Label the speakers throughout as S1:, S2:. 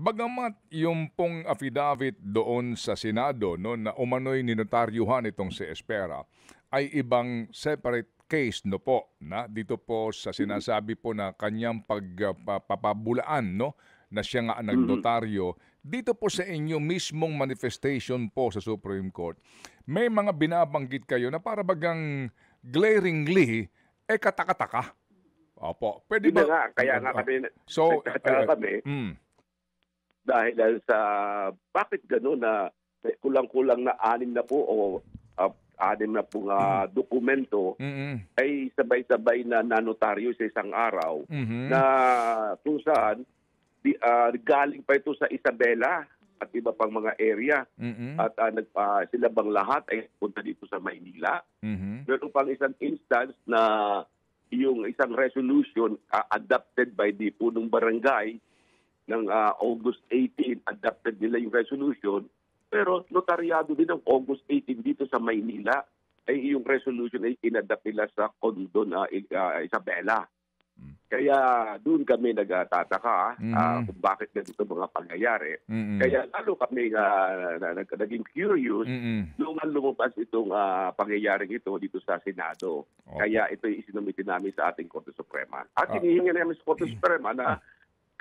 S1: Bagamat yung pong affidavit doon sa Senado no, na umano'y ninotaryuhan itong si Espera ay ibang separate case no po na dito po sa sinasabi po na kanyang pagpapabulaan no na siya nga nagnotaryo dito po sa inyo mismong manifestation po sa Supreme Court. May mga binabanggit kayo na para bagang glaringly katakataka. Opo, pwede ba?
S2: Nga, kaya nga kami kami dahil sa bakit gano'n na kulang-kulang na 6 na po o 6 na pong dokumento ay sabay-sabay na nanotaryo sa isang araw na kung saan galing pa ito sa Isabela at iba pang mga area at sila bang lahat ay punta dito sa Maynila. Meron pang isang instance na yung isang resolution adopted by the punong barangay ng August 18, adopted nila yung resolution. Pero notaryado din ng August 18 dito sa Maynila ay yung resolution ay inadapt nila sa condo na Isabela. Kaya doon kami nagtataka kung bakit ganito mga pangyayari. Kaya lalo kami naging curious nung lumabas itong pangyayaring ito dito sa Senado. Kaya ito yung isinumitin namin sa ating Korte Suprema. At hinihingi namin sa Korte Suprema na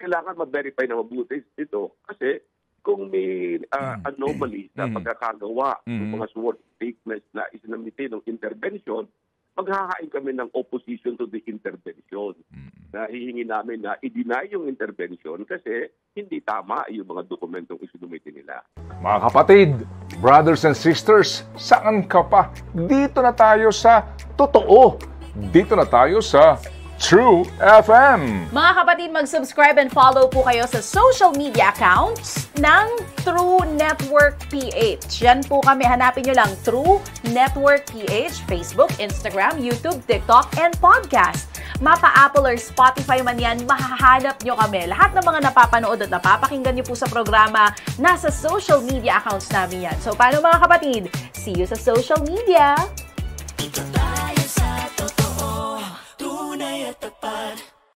S2: kailangan ma-verify na mabuti ito kasi kung may anomaly sa pagkakagawa ng mga sworn statements na isinamiti ng intervention, maghahain kami ng opposition to the intervention. Hihingi namin na i-deny yung intervention kasi hindi tama yung mga dokumentong isinumiti nila.
S1: Mga kapatid, brothers and sisters, saan ka pa? Dito na tayo sa totoo. Dito na tayo sa True FM.
S3: Mga kapatid, mag-subscribe and follow po kayo sa social media accounts ng True Network PH. Yan po kami. Hanapin nyo lang True Network PH, Facebook, Instagram, YouTube, TikTok, and podcast. Mapa Apple or Spotify man yan, mahahanap nyo kami. Lahat ng mga napapanood at napapakinggan nyo po sa programa, nasa social media accounts namin yan. So, paano mga kapatid? See you sa social media!